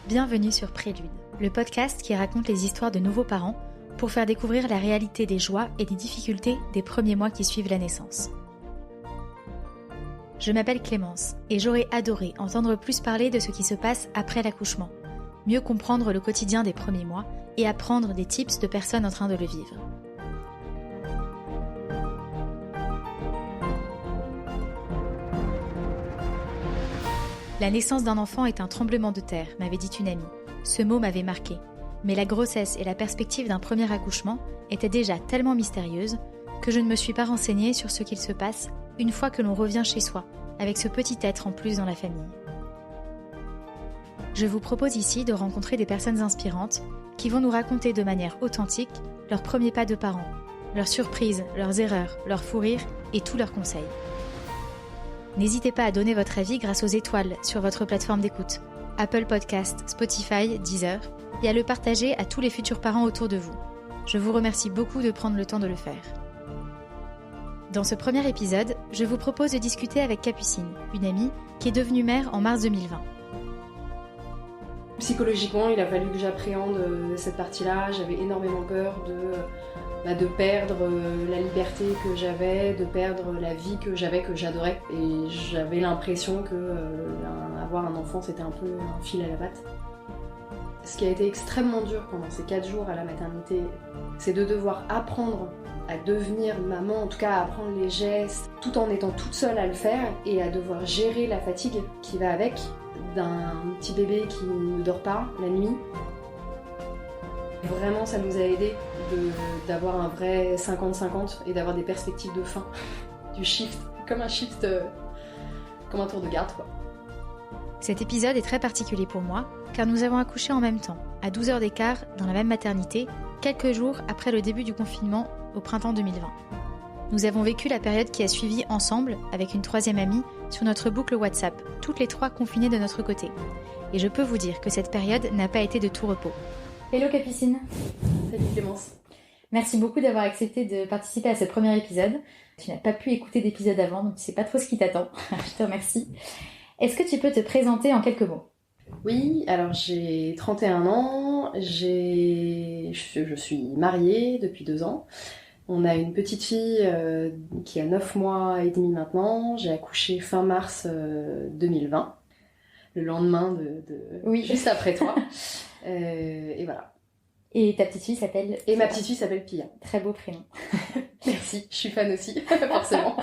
Bienvenue sur Prélude, le podcast qui raconte les histoires de nouveaux parents pour faire découvrir la réalité des joies et des difficultés des premiers mois qui suivent la naissance. Je m'appelle Clémence et j'aurais adoré entendre plus parler de ce qui se passe après l'accouchement, mieux comprendre le quotidien des premiers mois et apprendre des tips de personnes en train de le vivre. La naissance d'un enfant est un tremblement de terre, m'avait dit une amie. Ce mot m'avait marqué. Mais la grossesse et la perspective d'un premier accouchement étaient déjà tellement mystérieuses que je ne me suis pas renseignée sur ce qu'il se passe une fois que l'on revient chez soi, avec ce petit être en plus dans la famille. Je vous propose ici de rencontrer des personnes inspirantes qui vont nous raconter de manière authentique leurs premiers pas de parents, leurs surprises, leurs erreurs, leurs fous rires et tous leurs conseils. N'hésitez pas à donner votre avis grâce aux étoiles sur votre plateforme d'écoute, Apple Podcasts, Spotify, Deezer, et à le partager à tous les futurs parents autour de vous. Je vous remercie beaucoup de prendre le temps de le faire. Dans ce premier épisode, je vous propose de discuter avec Capucine, une amie qui est devenue mère en mars 2020. Psychologiquement, il a fallu que j'appréhende cette partie-là. J'avais énormément peur de perdre la liberté que j'avais, de perdre la vie que j'avais, que j'adorais. Et j'avais l'impression que avoir un enfant, c'était un peu un fil à la patte. Ce qui a été extrêmement dur pendant ces 4 jours à la maternité, c'est de devoir apprendre à devenir maman, en tout cas à apprendre les gestes, tout en étant toute seule à le faire et à devoir gérer la fatigue qui va avec, d'un petit bébé qui ne dort pas la nuit. Vraiment, ça nous a aidés d'avoir un vrai 50-50 et d'avoir des perspectives de fin, du shift, comme un shift, comme un tour de garde, quoi. Cet épisode est très particulier pour moi, car nous avons accouché en même temps, à 12 heures d'écart, dans la même maternité, quelques jours après le début du confinement au printemps 2020. Nous avons vécu la période qui a suivi ensemble, avec une troisième amie, sur notre boucle WhatsApp, toutes les 3 confinées de notre côté. Et je peux vous dire que cette période n'a pas été de tout repos. Hello Capucine. Salut Clémence. Merci beaucoup d'avoir accepté de participer à ce premier épisode. Tu n'as pas pu écouter d'épisode avant, donc tu sais pas trop ce qui t'attend. Je te remercie. Est-ce que tu peux te présenter en quelques mots ? Oui, alors j'ai 31 ans, je suis mariée depuis 2 ans. On a une petite fille qui a 9 mois et demi maintenant. J'ai accouché fin mars 2020, le lendemain Oui. Juste après toi. Et voilà. Et ta petite fille s'appelle... Et ma petite fille s'appelle Pia. Très beau prénom. Merci, je suis fan aussi, forcément.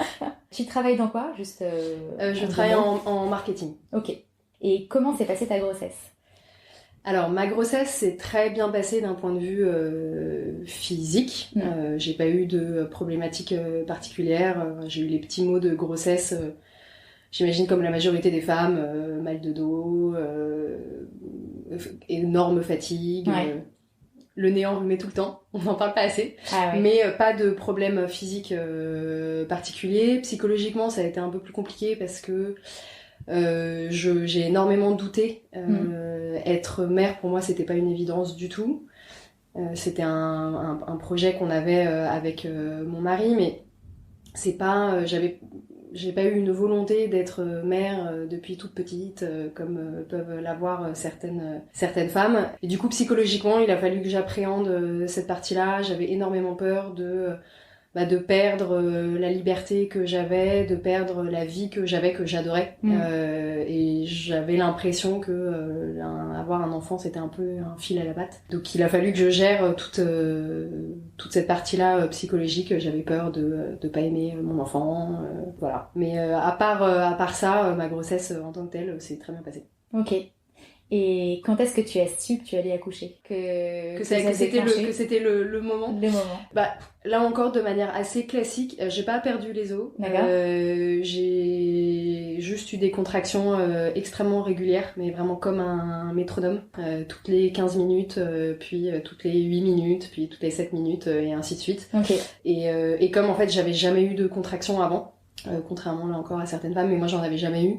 Tu travailles dans quoi ? Je travaille en marketing. Ok. Et comment s'est passée ta grossesse ? Alors, ma grossesse s'est très bien passée d'un point de vue physique. J'ai pas eu de problématiques particulières. J'ai eu les petits maux de grossesse, j'imagine comme la majorité des femmes, mal de dos, énorme fatigue, le nez enrhumé tout le temps, on n'en parle pas assez, mais pas de problème physique particulier. Psychologiquement, ça a été un peu plus compliqué parce que j'ai énormément douté. Être mère, pour moi, c'était pas une évidence du tout. C'était un projet qu'on avait avec mon mari, mais c'est pas... j'ai pas eu une volonté d'être mère depuis toute petite, comme peuvent l'avoir certaines femmes. Et du coup, psychologiquement, il a fallu que j'appréhende cette partie-là. J'avais énormément peur de perdre la liberté que j'avais, de perdre la vie que j'avais, que j'adorais. Et j'avais l'impression que avoir un enfant, c'était un peu un fil à la patte. Donc il a fallu que je gère toute cette partie-là psychologique. J'avais peur de pas aimer mon enfant, voilà. Mais à part ça, ma grossesse en tant que telle s'est très bien passée. Ok. Et quand est-ce que tu as su que tu allais accoucher ? Que c'était le moment. Le moment. Bah, là encore, de manière assez classique, j'ai pas perdu les os. D'accord. J'ai juste eu des contractions extrêmement régulières, mais vraiment comme un métronome. Toutes les 15 minutes, puis toutes les 8 minutes, puis toutes les 7 minutes, et ainsi de suite. Okay. Et comme en fait, j'avais jamais eu de contractions avant, contrairement là encore à certaines femmes, mais moi j'en avais jamais eu.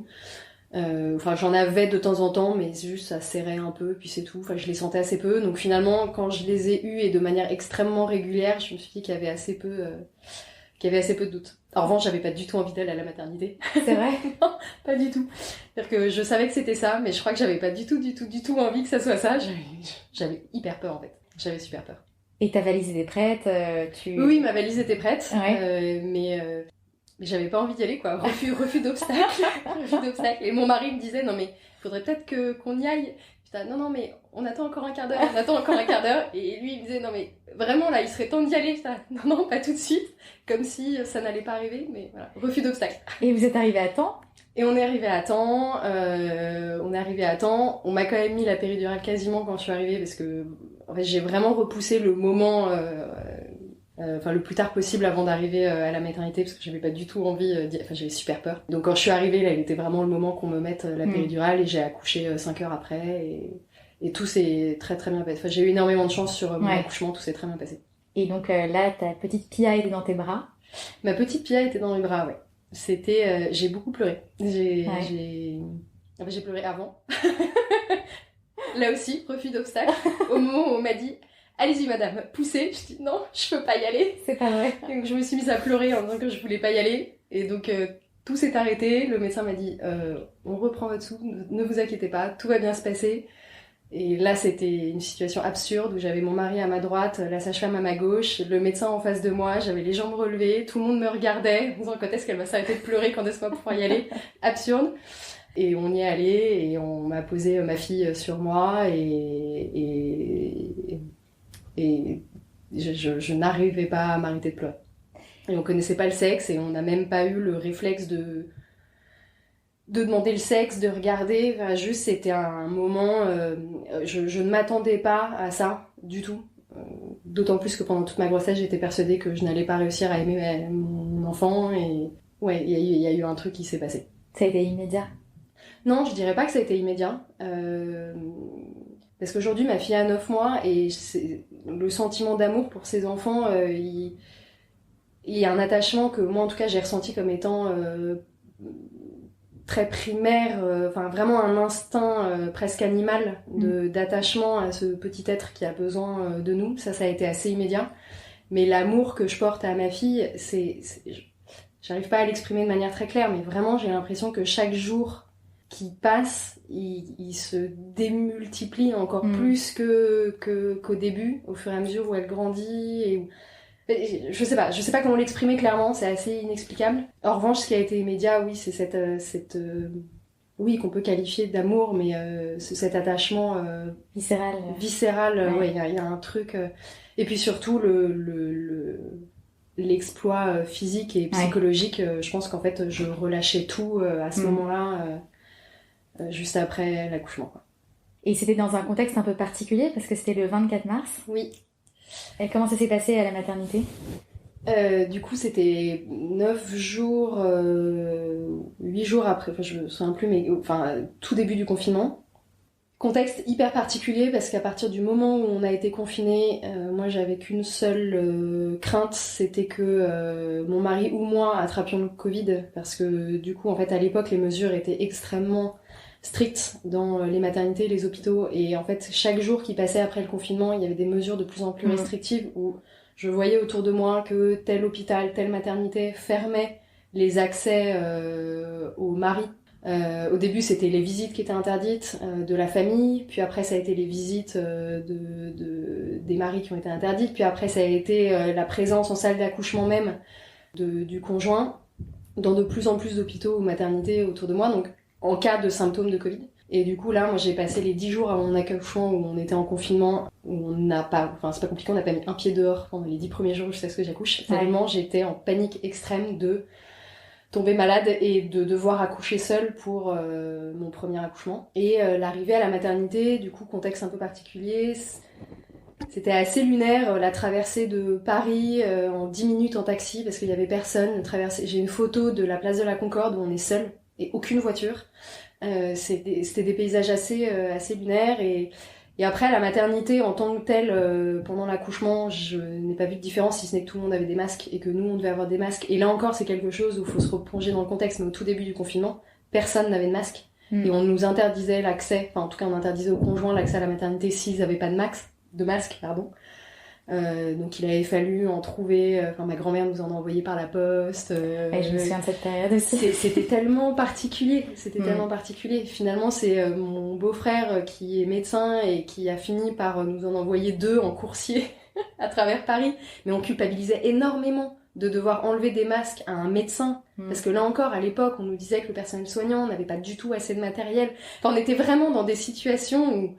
Enfin, j'en avais de temps en temps, mais juste ça serrait un peu, puis c'est tout. Enfin, je les sentais assez peu. Donc finalement, quand je les ai eus et de manière extrêmement régulière, je me suis dit qu'il y avait assez peu de doute. En revanche, j'avais pas du tout envie d'aller à la maternité. C'est vrai? Non, pas du tout. C'est-à-dire que je savais que c'était ça, mais je crois que j'avais pas du tout envie que ça soit ça. J'avais hyper peur en fait. J'avais super peur. Et ta valise était prête Oui, ma valise était prête, ouais. mais j'avais pas envie d'y aller quoi. Refus d'obstacle. Refus d'obstacle. Et mon mari me disait non mais il faudrait peut-être qu'on y aille. Putain, non mais on attend encore un quart d'heure, Et lui il me disait non mais vraiment là il serait temps d'y aller. Putain, non pas tout de suite, comme si ça n'allait pas arriver, mais voilà, refus d'obstacle. Et vous êtes arrivé à temps? Et on est arrivé à temps, on m'a quand même mis la péridurale quasiment quand je suis arrivée parce que en fait j'ai vraiment repoussé le moment le plus tard possible avant d'arriver à la maternité parce que j'avais pas du tout envie, j'avais super peur. Donc quand je suis arrivée là il était vraiment le moment qu'on me mette la péridurale et j'ai accouché 5 heures après et tout s'est très très bien passé. Enfin, j'ai eu énormément de chance sur mon accouchement, tout s'est très bien passé. Et donc là ta petite Pia était dans tes bras? Ma petite Pia était dans mes bras, ouais. C'était j'ai beaucoup pleuré. J'ai pleuré avant. Là aussi, refus d'obstacle. Au moment où on m'a dit allez-y madame, poussez, je dis non, je peux pas y aller. C'est pas vrai. Donc je me suis mise à pleurer en disant que je voulais pas y aller et donc tout s'est arrêté. Le médecin m'a dit on reprend votre souffle, ne vous inquiétez pas, tout va bien se passer. Et là, c'était une situation absurde où j'avais mon mari à ma droite, la sage-femme à ma gauche, le médecin en face de moi, j'avais les jambes relevées, tout le monde me regardait en disant quand est-ce qu'elle va s'arrêter de pleurer, quand est-ce qu'on va pouvoir y aller. Absurde. Et on y est allé et on m'a posé ma fille sur moi et je n'arrivais pas à m'arrêter de pleurer. Et on connaissait pas le sexe et on n'a même pas eu le réflexe de demander le sexe, de regarder, enfin, juste c'était un moment, je ne m'attendais pas à ça du tout. D'autant plus que pendant toute ma grossesse, j'étais persuadée que je n'allais pas réussir à aimer mon enfant et ouais, il y a eu un truc qui s'est passé. Ça a été immédiat? Non, je dirais pas que ça a été immédiat. Parce qu'aujourd'hui, ma fille a 9 mois et le sentiment d'amour pour ses enfants, il y a un attachement que moi en tout cas j'ai ressenti comme étant très primaire, vraiment un instinct presque animal d'attachement à ce petit être qui a besoin de nous. Ça a été assez immédiat. Mais l'amour que je porte à ma fille, j'arrive pas à l'exprimer de manière très claire, mais vraiment j'ai l'impression que chaque jour qui passe, il se démultiplie encore plus qu'au début, au fur et à mesure où elle grandit et je sais pas comment l'exprimer clairement, c'est assez inexplicable. En revanche, ce qui a été immédiat, oui, c'est cette oui, qu'on peut qualifier d'amour, mais cet attachement viscéral, ouais, il y a un truc et puis surtout l'exploit physique et psychologique, je pense qu'en fait je relâchais tout à ce moment-là juste après l'accouchement, quoi. Et c'était dans un contexte un peu particulier parce que c'était le 24 mars. Oui. Et comment ça s'est passé à la maternité? Du coup, c'était 9 jours, 8 jours après, je me souviens plus, mais tout début du confinement. Contexte hyper particulier parce qu'à partir du moment où on a été confinés, moi j'avais qu'une seule crainte, c'était que mon mari ou moi attrapions le Covid parce que du coup, en fait, à l'époque, les mesures étaient extrêmement strictes dans les maternités, les hôpitaux, et en fait, chaque jour qui passait après le confinement, il y avait des mesures de plus en plus restrictives où je voyais autour de moi que tel hôpital, telle maternité fermait les accès aux maris. Au début, c'était les visites qui étaient interdites de la famille, puis après ça a été les visites des maris qui ont été interdites, puis après ça a été la présence en salle d'accouchement même du conjoint dans de plus en plus d'hôpitaux ou maternités autour de moi, donc en cas de symptômes de Covid. Et du coup là, moi j'ai passé les 10 jours avant mon accouchement où on était en confinement, où on n'a pas, c'est pas compliqué, on n'a pas mis un pied dehors pendant les 10 premiers jours jusqu'à ce que j'accouche. Tellement j'étais en panique extrême de tomber malade et de devoir accoucher seule pour mon premier accouchement. Et l'arrivée à la maternité, du coup contexte un peu particulier, c'était assez lunaire, la traversée de Paris en 10 minutes en taxi parce qu'il y avait personne. J'ai une photo de la place de la Concorde où on est seul et aucune voiture. C'était des paysages assez lunaires et après la maternité en tant que telle, pendant l'accouchement, je n'ai pas vu de différence si ce n'est que tout le monde avait des masques et que nous on devait avoir des masques. Et là encore c'est quelque chose où il faut se replonger dans le contexte, mais au tout début du confinement, personne n'avait de masque et on nous interdisait l'accès, en tout cas on interdisait aux conjoints l'accès à la maternité s'ils n'avaient pas de masque. Donc il avait fallu en trouver, ma grand-mère nous en a envoyé par la poste. Je me souviens de cette période aussi. C'était tellement particulier, tellement particulier. Finalement, c'est mon beau-frère qui est médecin et qui a fini par nous en envoyer 2 en coursier à travers Paris. Mais on culpabilisait énormément de devoir enlever des masques à un médecin. Parce que là encore, à l'époque, on nous disait que le personnel soignant n'avait pas du tout assez de matériel. Enfin, on était vraiment dans des situations où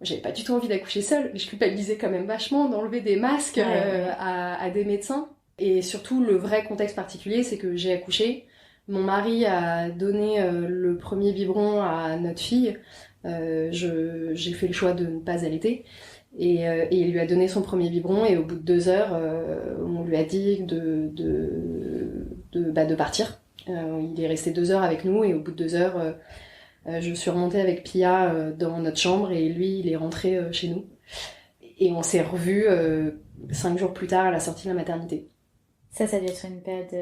j'avais pas du tout envie d'accoucher seule, mais je culpabilisais quand même vachement d'enlever des masques à des médecins. Et surtout, le vrai contexte particulier, c'est que j'ai accouché. Mon mari a donné le premier biberon à notre fille. J'ai fait le choix de ne pas allaiter. Et il lui a donné son premier biberon, et au bout de 2 heures, on lui a dit de partir. Il est resté 2 heures avec nous, et au bout de 2 heures... je suis remontée avec Pia dans notre chambre, et lui, il est rentré chez nous. Et on s'est revus 5 jours plus tard à la sortie de la maternité. Ça a dû être une période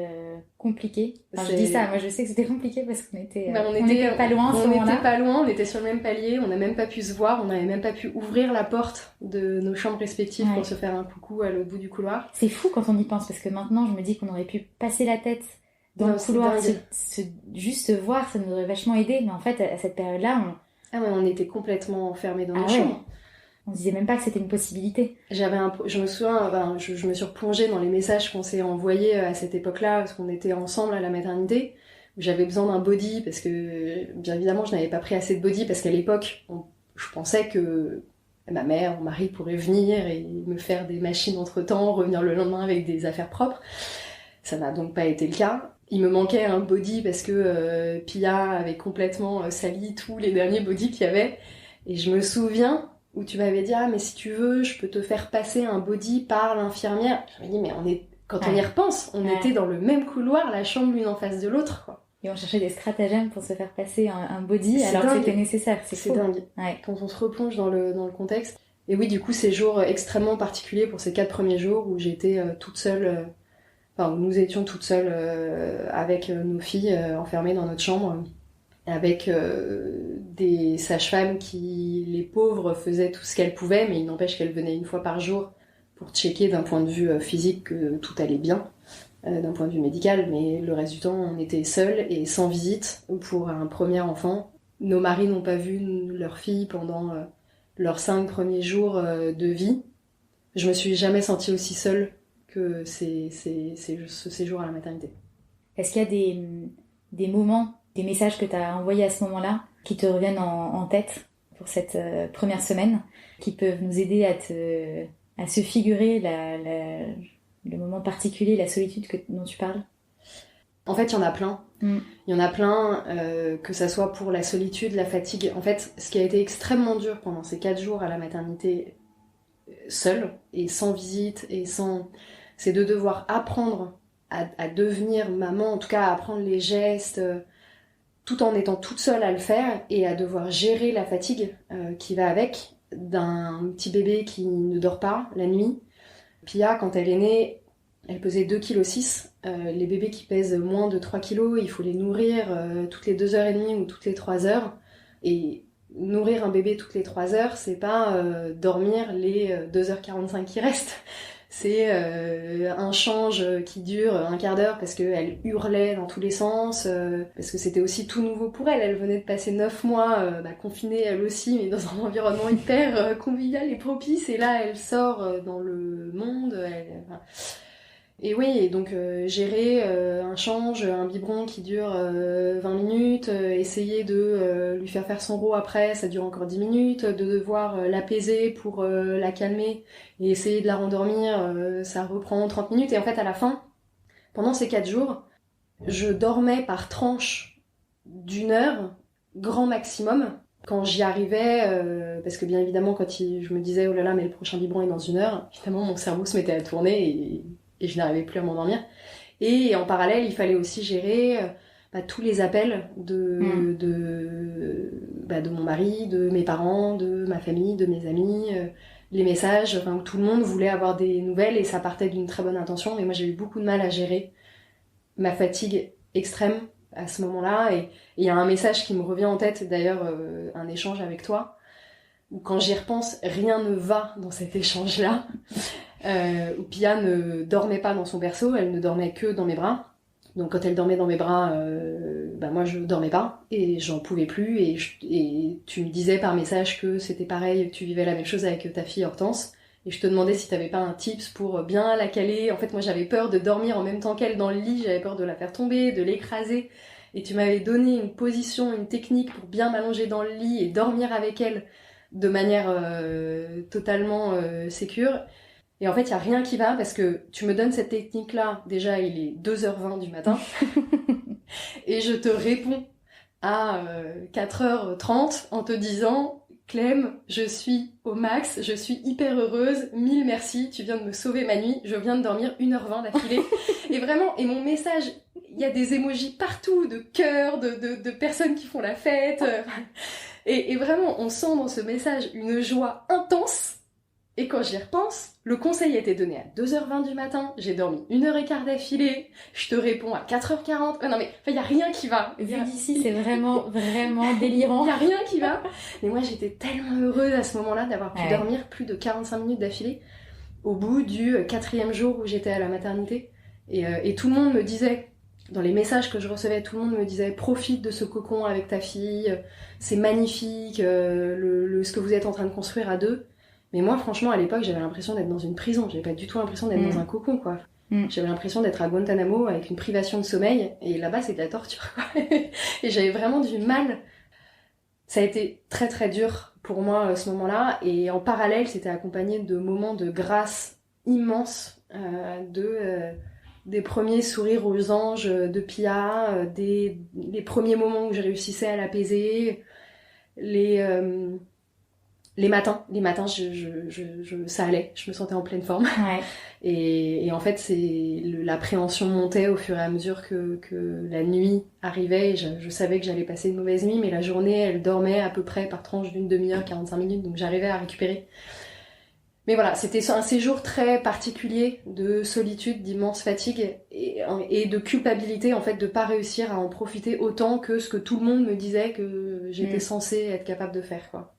compliquée. Enfin, je dis ça, moi je sais que c'était compliqué parce qu'on était, on était pas loin à ce moment-là. On était pas loin, on était sur le même palier, on n'a même pas pu se voir, on n'avait même pas pu ouvrir la porte de nos chambres respectives pour se faire un coucou à l'autre bout du couloir. C'est fou quand on y pense, parce que maintenant je me dis qu'on aurait pu passer la tête dans le couloir, juste se voir, ça nous aurait vachement aidé. Mais en fait, à cette période-là, on était complètement enfermés dans nos chambres. On se disait même pas que c'était une possibilité. Je me souviens, je me suis replongée dans les messages qu'on s'est envoyés à cette époque-là, parce qu'on était ensemble à la maternité. J'avais besoin d'un body, parce que, bien évidemment, je n'avais pas pris assez de body, parce qu'à l'époque, je pensais que ma mère, mon mari pourrait venir et me faire des machines entre-temps, revenir le lendemain avec des affaires propres. Ça n'a donc pas été le cas. Il me manquait un body parce que Pia avait complètement sali tous les derniers bodys qu'il y avait. Et je me souviens où tu m'avais dit « Ah, mais si tu veux, je peux te faire passer un body par l'infirmière. » Je me dis « Mais quand on y repense, on était dans le même couloir, la chambre l'une en face de l'autre, quoi. » Et on cherchait des stratagèmes pour se faire passer un body alors que c'était nécessaire. C'est dingue. Ouais. Quand on se replonge dans le contexte. Et oui, du coup, ces jours extrêmement particuliers pour ces 4 premiers jours où j'étais toute seule... nous étions toutes seules avec nos filles enfermées dans notre chambre, avec des sages-femmes qui, les pauvres, faisaient tout ce qu'elles pouvaient, mais il n'empêche qu'elles venaient 1 fois par jour pour checker d'un point de vue physique que tout allait bien, d'un point de vue médical, mais le reste du temps, on était seuls et sans visite pour un premier enfant. Nos maris n'ont pas vu leur fille pendant leurs 5 premiers jours de vie. Je me suis jamais sentie aussi seule que ce séjour à la maternité. Est-ce qu'il y a des moments, des messages que tu as envoyés à ce moment-là qui te reviennent en tête pour cette première semaine, qui peuvent nous aider à se figurer le moment particulier, la solitude dont tu parles? En fait, il y en a plein. Il y en a plein, que ça soit pour la solitude, la fatigue. En fait, ce qui a été extrêmement dur pendant ces 4 jours à la maternité, seule et sans visite et sans... c'est de devoir apprendre à devenir maman, en tout cas à apprendre les gestes, tout en étant toute seule à le faire, et à devoir gérer la fatigue qui va avec, d'un petit bébé qui ne dort pas la nuit. Pia, quand elle est née, elle pesait 2,6 kg. Les bébés qui pèsent moins de 3 kg, il faut les nourrir toutes les 2h30 ou toutes les 3h. Et nourrir un bébé toutes les 3 heures, c'est pas dormir les 2h45 qui restent. C'est un change qui dure 1/4 d'heure parce qu'elle hurlait dans tous les sens, parce que c'était aussi tout nouveau pour elle. Elle venait de passer 9 mois confinée elle aussi, mais dans un environnement hyper convivial et propice. Et là, elle sort dans le monde. Et oui, et donc gérer un change, un biberon qui dure 20 minutes, essayer de lui faire son rot après, ça dure encore 10 minutes, de devoir l'apaiser pour la calmer et essayer de la rendormir, ça reprend 30 minutes. Et en fait, à la fin, pendant ces 4 jours, je dormais par tranche d'1 heure, grand maximum. Quand j'y arrivais, parce que bien évidemment, quand je me disais « Oh là là, mais le prochain biberon est dans 1 heure », évidemment, mon cerveau se mettait à tourner et je n'arrivais plus à m'endormir. Et en parallèle, il fallait aussi gérer tous les appels de mon mari, de mes parents, de ma famille, de mes amis, les messages, où tout le monde voulait avoir des nouvelles, et ça partait d'une très bonne intention. Mais moi, j'ai eu beaucoup de mal à gérer ma fatigue extrême à ce moment-là. Et il y a un message qui me revient en tête, d'ailleurs, un échange avec toi, où quand j'y repense, rien ne va dans cet échange-là. où Pia ne dormait pas dans son berceau, elle ne dormait que dans mes bras. Donc quand elle dormait dans mes bras, moi je dormais pas et j'en pouvais plus et tu me disais par message que c'était pareil, que tu vivais la même chose avec ta fille Hortense et je te demandais si t'avais pas un tips pour bien la caler. En fait moi j'avais peur de dormir en même temps qu'elle dans le lit, j'avais peur de la faire tomber, de l'écraser et tu m'avais donné une position, une technique pour bien m'allonger dans le lit et dormir avec elle de manière totalement sécure. Et en fait, il n'y a rien qui va parce que tu me donnes cette technique-là, déjà il est 2h20 du matin, et je te réponds à 4h30 en te disant « Clem, je suis au max, je suis hyper heureuse, 1000 merci, tu viens de me sauver ma nuit, je viens de dormir 1h20 d'affilée. » Et vraiment, et mon message, il y a des émojis partout, de cœur, de personnes qui font la fête. Et vraiment, on sent dans ce message une joie intense. Et quand j'y repense, le conseil a été donné à 2h20 du matin, j'ai dormi 1h15 d'affilée, je te réponds à 4h40. Non mais, il n'y a rien qui va. Vu d'ici, c'est vraiment, vraiment délirant. Il n'y a rien qui va. Mais moi, j'étais tellement heureuse à ce moment-là d'avoir pu dormir plus de 45 minutes d'affilée au bout du 4e jour où j'étais à la maternité. Et tout le monde me disait, dans les messages que je recevais, tout le monde me disait « Profite de ce cocon avec ta fille, c'est magnifique, ce que vous êtes en train de construire à deux. » Mais moi, franchement, à l'époque, j'avais l'impression d'être dans une prison. J'avais pas du tout l'impression d'être dans un cocon, quoi. J'avais l'impression d'être à Guantanamo avec une privation de sommeil. Et là-bas, c'est de la torture, quoi. Et j'avais vraiment du mal. Ça a été très, très dur pour moi, à ce moment-là. Et en parallèle, c'était accompagné de moments de grâce immenses, des premiers sourires aux anges de Pia, des premiers moments où je réussissais à l'apaiser, les matins, ça allait, je me sentais en pleine forme. Ouais. Et en fait, l'appréhension montait au fur et à mesure que la nuit arrivait. Et je savais que j'allais passer une mauvaise nuit, mais la journée, elle dormait à peu près par tranche d'une demi-heure, 45 minutes, donc j'arrivais à récupérer. Mais voilà, c'était un séjour très particulier de solitude, d'immense fatigue et de culpabilité, en fait, de pas réussir à en profiter autant que ce que tout le monde me disait que j'étais censée être capable de faire, quoi.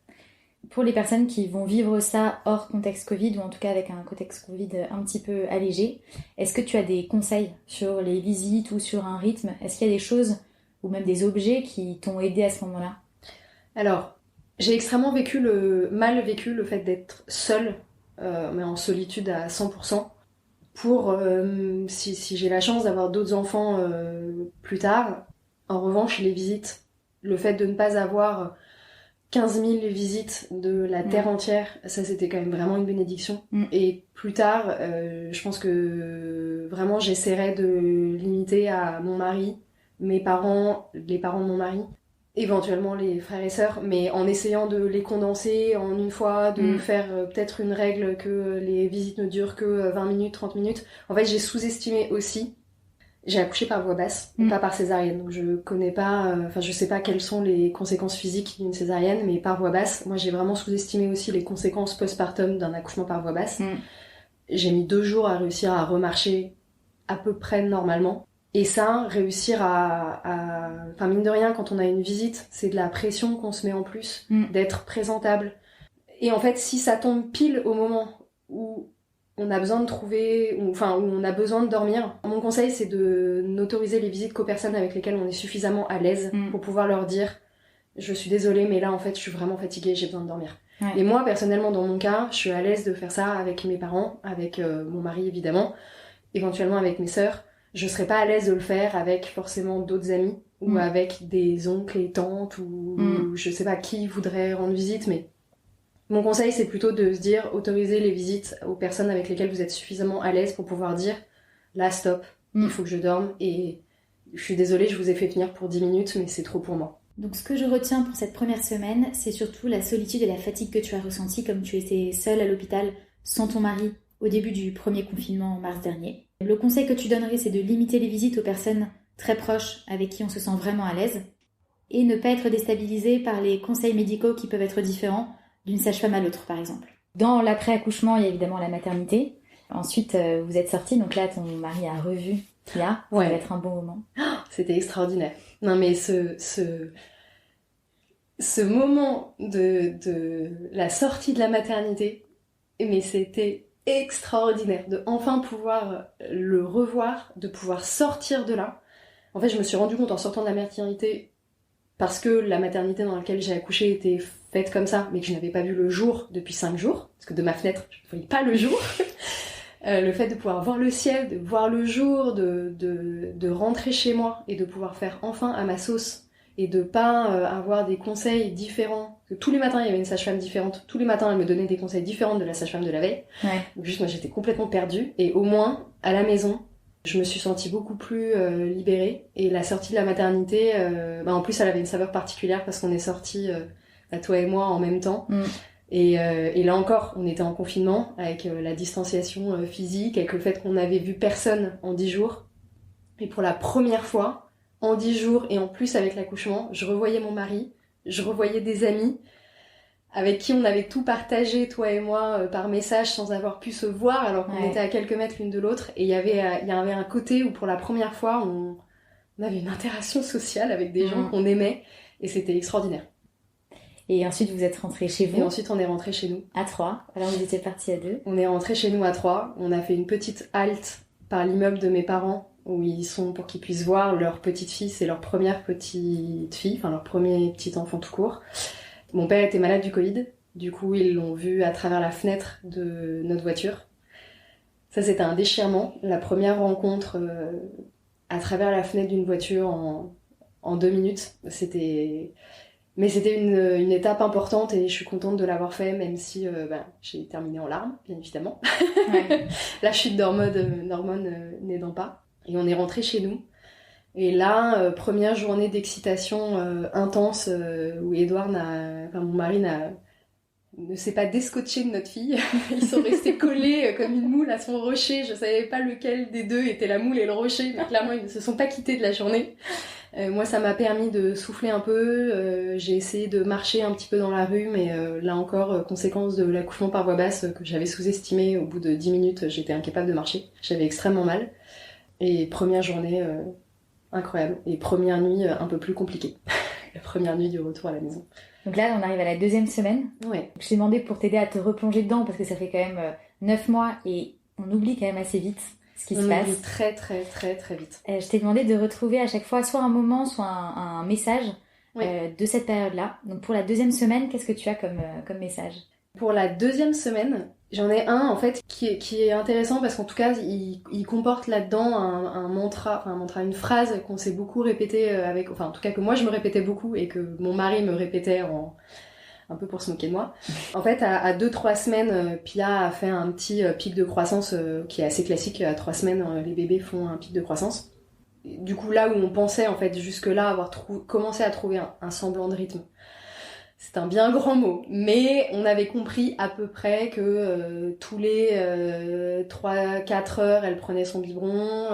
Pour les personnes qui vont vivre ça hors contexte Covid, ou en tout cas avec un contexte Covid un petit peu allégé, est-ce que tu as des conseils sur les visites ou sur un rythme ? Est-ce qu'il y a des choses ou même des objets qui t'ont aidé à ce moment-là ? Alors, j'ai extrêmement mal vécu le fait d'être seule, mais en solitude à 100%. Si j'ai la chance d'avoir d'autres enfants plus tard, en revanche, les visites, le fait de ne pas avoir 15 000 visites de la Terre entière, ça c'était quand même vraiment une bénédiction. Et plus tard, je pense que vraiment j'essaierai de limiter à mon mari, mes parents, les parents de mon mari, éventuellement les frères et sœurs, mais en essayant de les condenser en une fois, de faire peut-être une règle que les visites ne durent que 20 minutes, 30 minutes. En fait, j'ai sous-estimé aussi. J'ai accouché par voie basse, pas par césarienne, donc je connais pas, je sais pas quelles sont les conséquences physiques d'une césarienne, mais par voie basse, moi j'ai vraiment sous-estimé aussi les conséquences postpartum d'un accouchement par voie basse. J'ai mis 2 jours à réussir à remarcher à peu près normalement, et ça, réussir mine de rien, quand on a une visite, c'est de la pression qu'on se met en plus, d'être présentable. Et en fait, si ça tombe pile au moment où on a besoin de trouver, où on a besoin de dormir. Mon conseil, c'est de n'autoriser les visites qu'aux personnes avec lesquelles on est suffisamment à l'aise pour pouvoir leur dire « Je suis désolée, mais là, en fait, je suis vraiment fatiguée, j'ai besoin de dormir. » Et moi, personnellement, dans mon cas, je suis à l'aise de faire ça avec mes parents, avec mon mari, évidemment, éventuellement avec mes sœurs. Je serais pas à l'aise de le faire avec forcément d'autres amis ou avec des oncles et tantes ou je sais pas qui voudrait rendre visite, mais mon conseil, c'est plutôt de se dire, autoriser les visites aux personnes avec lesquelles vous êtes suffisamment à l'aise pour pouvoir dire, là, stop, il faut que je dorme et je suis désolée, je vous ai fait venir pour 10 minutes, mais c'est trop pour moi. Donc ce que je retiens pour cette première semaine, c'est surtout la solitude et la fatigue que tu as ressentie comme tu étais seule à l'hôpital sans ton mari au début du premier confinement en mars dernier. Le conseil que tu donnerais, c'est de limiter les visites aux personnes très proches avec qui on se sent vraiment à l'aise et ne pas être déstabilisé par les conseils médicaux qui peuvent être différents d'une sage-femme à l'autre, par exemple. Dans l'après-accouchement, il y a évidemment la maternité. Ensuite, vous êtes sortis, donc là, ton mari a revu Pia. Ça va être un bon moment. C'était extraordinaire. Non, mais ce moment de la sortie de la maternité, mais c'était extraordinaire de enfin pouvoir le revoir, de pouvoir sortir de là. En fait, je me suis rendu compte en sortant de la maternité, parce que la maternité dans laquelle j'ai accouché était faite comme ça, mais que je n'avais pas vu le jour depuis 5 jours, parce que de ma fenêtre, je ne voyais pas le jour. Le fait de pouvoir voir le ciel, de voir le jour, de rentrer chez moi et de pouvoir faire enfin à ma sauce et de pas avoir des conseils différents. Que tous les matins, il y avait une sage-femme différente. Tous les matins, elle me donnait des conseils différents de la sage-femme de la veille. Ouais. Donc juste, moi, j'étais complètement perdue. Et au moins, à la maison, je me suis sentie beaucoup plus libérée. Et la sortie de la maternité, en plus, elle avait une saveur particulière parce qu'on est sortis, toi et moi, en même temps. Et là encore, on était en confinement avec la distanciation physique, avec le fait qu'on n'avait vu personne en 10 jours. Et pour la première fois, en 10 jours, et en plus avec l'accouchement, je revoyais mon mari, je revoyais des amis avec qui on avait tout partagé, toi et moi, par message sans avoir pu se voir alors qu'on était à quelques mètres l'une de l'autre. Et il y avait un côté où pour la première fois, on avait une interaction sociale avec des gens qu'on aimait et c'était extraordinaire. Et ensuite, vous êtes rentrés chez vous. Et ensuite, on est rentrés chez nous. À 3. Alors, vous étiez partis à 2. On est rentrés chez nous à 3. On a fait une petite halte par l'immeuble de mes parents, où ils sont pour qu'ils puissent voir leur petite fille. C'est leur première petite fille, enfin leur premier petit enfant tout court. Mon père était malade du Covid. Du coup, ils l'ont vu à travers la fenêtre de notre voiture. Ça, c'était un déchirement. La première rencontre à travers la fenêtre d'une voiture en 2 minutes. Mais c'était une étape importante et je suis contente de l'avoir fait, même si j'ai terminé en larmes, bien évidemment. Ouais. La chute d'hormones n'aidant pas. Et on est rentré chez nous. Et là, première journée d'excitation intense où mon mari ne s'est pas descotché de notre fille. Ils sont restés collés comme une moule à son rocher. Je savais pas lequel des deux était la moule et le rocher, mais clairement ils ne se sont pas quittés de la journée. Moi, ça m'a permis de souffler un peu. J'ai essayé de marcher un petit peu dans la rue, mais là encore, conséquence de l'accouchement par voie basse que j'avais sous-estimé. Au bout de 10 minutes, j'étais incapable de marcher. J'avais extrêmement mal. Et première journée incroyable. Et première nuit un peu plus compliquée. La première nuit du retour à la maison. Donc là, on arrive à la 2e semaine. Ouais. Je t'ai demandé pour t'aider à te replonger dedans, parce que ça fait quand même 9 mois et on oublie quand même assez vite ce qui se passe. On oublie très très très très vite. Je t'ai demandé de retrouver à chaque fois soit un moment, soit un message de cette période-là. Donc pour la 2e semaine, qu'est-ce que tu as comme message ? Pour la 2e semaine, j'en ai un en fait qui est intéressant parce qu'en tout cas il comporte là-dedans un mantra, une phrase qu'on s'est beaucoup répété en tout cas que moi je me répétais beaucoup et que mon mari me répétait un peu pour se moquer de moi. En fait, à 2-3 semaines, Pia a fait un petit pic de croissance qui est assez classique. À 3 semaines, les bébés font un pic de croissance. Du coup, là où on pensait en fait jusque-là avoir commencé à trouver un semblant de rythme, c'est un bien grand mot, mais on avait compris à peu près que tous les 3-4 heures, elle prenait son biberon,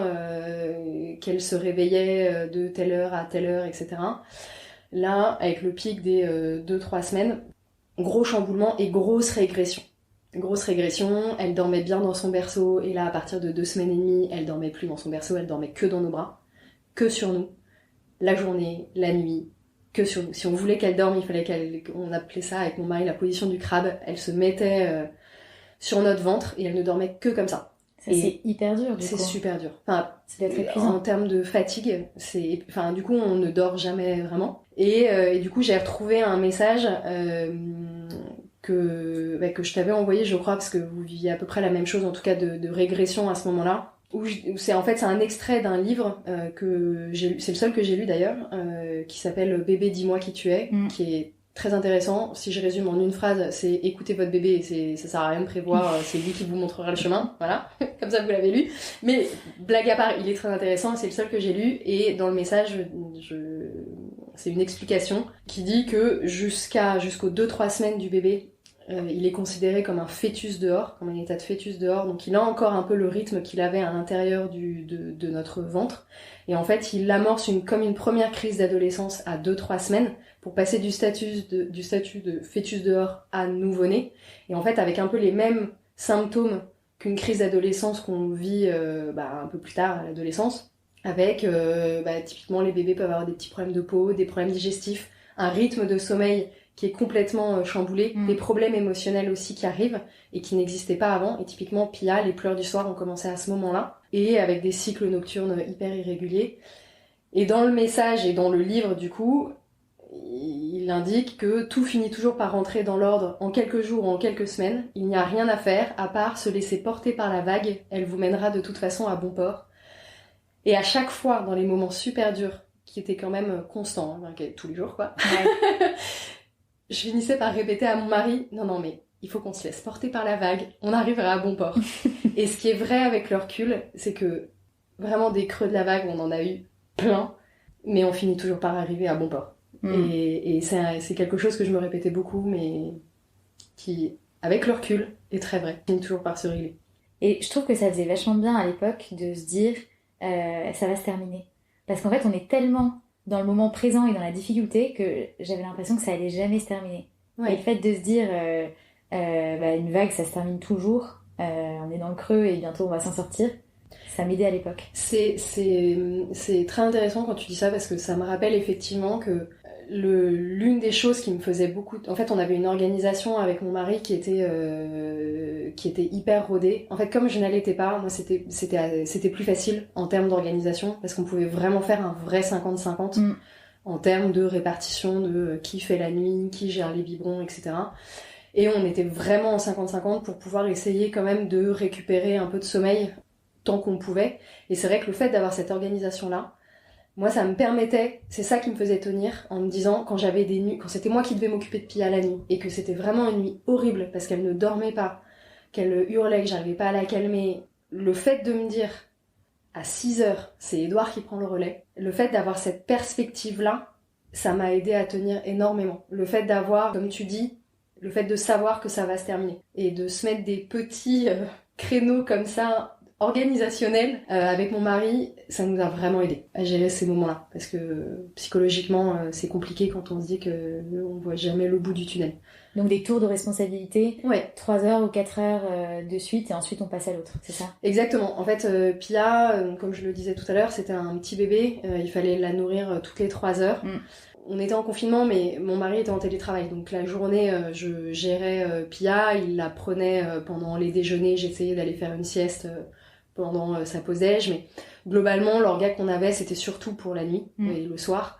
qu'elle se réveillait de telle heure à telle heure, etc. Là, avec le pic des 2-3 semaines, gros chamboulement et grosse régression. Grosse régression, elle dormait bien dans son berceau, et là, à partir de 2 semaines et demie, elle dormait plus dans son berceau, elle dormait que dans nos bras, que sur nous, la journée, la nuit, que sur nous. Si on voulait qu'elle dorme, il fallait on appelait ça avec mon mari la position du crabe, elle se mettait sur notre ventre, et elle ne dormait que comme ça. Ça, c'est hyper dur, du coup. C'est super dur. Enfin, ça doit être épuisant. En termes de fatigue, du coup, on ne dort jamais vraiment. Et du coup, j'ai retrouvé un message que je t'avais envoyé, je crois, parce que vous viviez à peu près la même chose, en tout cas de régression à ce moment-là. C'est un extrait d'un livre que j'ai lu, c'est le seul que j'ai lu d'ailleurs, qui s'appelle Bébé, dis-moi qui tu es, qui est très intéressant. Si je résume en une phrase, c'est écoutez votre bébé, ça sert à rien de prévoir, c'est lui qui vous montrera le chemin, voilà, comme ça vous l'avez lu. Mais blague à part, il est très intéressant, c'est le seul que j'ai lu, et dans le message, c'est une explication qui dit que jusqu'aux 2-3 semaines du bébé, il est considéré comme un fœtus dehors, comme un état de fœtus dehors, donc il a encore un peu le rythme qu'il avait à l'intérieur de notre ventre, et en fait il amorce comme une première crise d'adolescence à 2-3 semaines, pour passer du statut de fœtus dehors à nouveau-né, et en fait avec un peu les mêmes symptômes qu'une crise d'adolescence qu'on vit un peu plus tard à l'adolescence, avec typiquement les bébés peuvent avoir des petits problèmes de peau, des problèmes digestifs, un rythme de sommeil qui est complètement chamboulée, des problèmes émotionnels aussi qui arrivent et qui n'existaient pas avant. Et typiquement, Pia, les pleurs du soir ont commencé à ce moment-là, et avec des cycles nocturnes hyper irréguliers. Et dans le message et dans le livre, du coup, il indique que tout finit toujours par rentrer dans l'ordre en quelques jours ou en quelques semaines. Il n'y a rien à faire à part se laisser porter par la vague. Elle vous mènera de toute façon à bon port. Et à chaque fois, dans les moments super durs, qui étaient quand même constants, hein, tous les jours quoi, je finissais par répéter à mon mari, non mais il faut qu'on se laisse porter par la vague, on arrivera à bon port. Et ce qui est vrai avec le recul, c'est que vraiment des creux de la vague, on en a eu plein, mais on finit toujours par arriver à bon port. Et c'est quelque chose que je me répétais beaucoup, mais qui, avec le recul, est très vrai, finit toujours par se régler. Et je trouve que ça faisait vachement bien à l'époque de se dire ça va se terminer. Parce qu'en fait, on est tellement dans le moment présent et dans la difficulté que j'avais l'impression que ça allait jamais se terminer. Ouais. Et le fait de se dire une vague, ça se termine toujours, on est dans le creux et bientôt on va s'en sortir, ça m'aidait à l'époque. C'est très intéressant quand tu dis ça, parce que ça me rappelle effectivement que l'une des choses qui me faisait beaucoup... En fait, on avait une organisation avec mon mari qui était hyper rodée. En fait, comme je n'allaitais pas, moi, c'était plus facile en termes d'organisation, parce qu'on pouvait vraiment faire un vrai 50-50 en termes de répartition de qui fait la nuit, qui gère les biberons, etc. Et on était vraiment en 50-50 pour pouvoir essayer quand même de récupérer un peu de sommeil tant qu'on pouvait. Et c'est vrai que le fait d'avoir cette organisation-là, moi, ça me permettait, c'est ça qui me faisait tenir, en me disant, quand j'avais des nuits, quand c'était moi qui devais m'occuper de Pia la nuit, et que c'était vraiment une nuit horrible, parce qu'elle ne dormait pas, qu'elle hurlait, que j'arrivais pas à la calmer, le fait de me dire, à 6h, c'est Édouard qui prend le relais, le fait d'avoir cette perspective-là, ça m'a aidé à tenir énormément. Le fait d'avoir, comme tu dis, le fait de savoir que ça va se terminer, et de se mettre des petits créneaux comme ça, organisationnel avec mon mari, ça nous a vraiment aidé à gérer ces moments-là, parce que psychologiquement c'est compliqué quand on se dit que on voit jamais le bout du tunnel. Donc des tours de responsabilité, 3 heures ou 4 heures de suite, et ensuite on passe à l'autre, c'est ça? Exactement. En fait, Pia, comme je le disais tout à l'heure, c'était un petit bébé, il fallait la nourrir toutes les 3 heures. On était en confinement, mais mon mari était en télétravail, donc la journée je gérais Pia, il la prenait pendant les déjeuners, j'essayais d'aller faire une sieste pendant sa pause déj, mais globalement l'orga qu'on avait c'était surtout pour la nuit et le soir,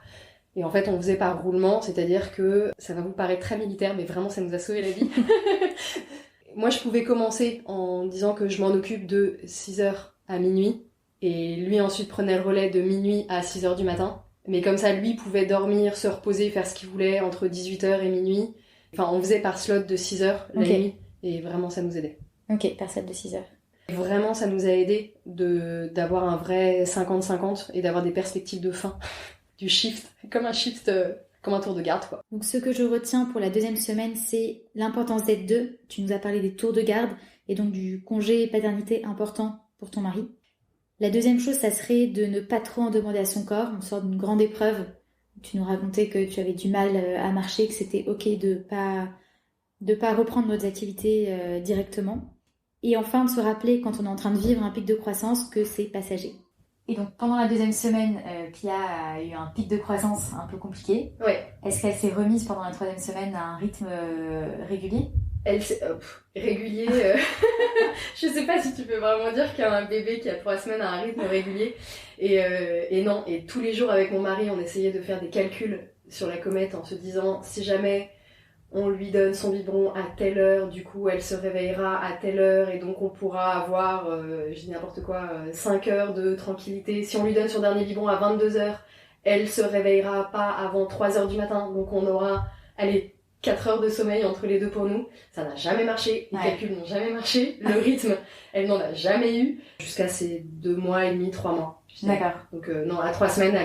et en fait on faisait par roulement, c'est-à-dire que ça va vous paraître très militaire, mais vraiment ça nous a sauvé la vie. Moi je pouvais commencer en disant que je m'en occupe de 6h à minuit, et lui ensuite prenait le relais de minuit à 6h du matin, mais comme ça lui pouvait dormir, se reposer, faire ce qu'il voulait entre 18h et minuit, enfin on faisait par slot de 6h la nuit, et vraiment ça nous aidait. Ok, par slot de 6h. Vraiment, ça nous a aidé d'avoir un vrai 50-50 et d'avoir des perspectives de fin, du shift, comme un tour de garde, quoi. Donc ce que je retiens pour la deuxième semaine, c'est l'importance d'être deux. Tu nous as parlé des tours de garde et donc du congé paternité important pour ton mari. La deuxième chose, ça serait de ne pas trop en demander à son corps. On sort d'une grande épreuve. Tu nous racontais que tu avais du mal à marcher, que c'était ok de pas reprendre nos activités directement. Et enfin, de se rappeler, quand on est en train de vivre un pic de croissance, que c'est passager. Et donc, pendant la deuxième semaine, Pia a eu un pic de croissance un peu compliqué. Ouais. Est-ce qu'elle s'est remise pendant la troisième semaine à un rythme régulier? Régulier, je sais pas si tu peux vraiment dire qu'un bébé qui a 3 semaines a un rythme régulier. Et non, et tous les jours avec mon mari, on essayait de faire des calculs sur la comète en se disant, si jamais on lui donne son biberon à telle heure, du coup elle se réveillera à telle heure, et donc on pourra avoir, je dis n'importe quoi, 5 heures de tranquillité. Si on lui donne son dernier biberon à 22h, elle se réveillera pas avant 3h du matin, donc on aura, 4 heures de sommeil entre les deux pour nous. Ça n'a jamais marché, les calculs n'ont jamais marché, le rythme, elle n'en a jamais eu, jusqu'à ces 2 mois et demi, 3 mois. D'accord. Donc non, à 3 semaines,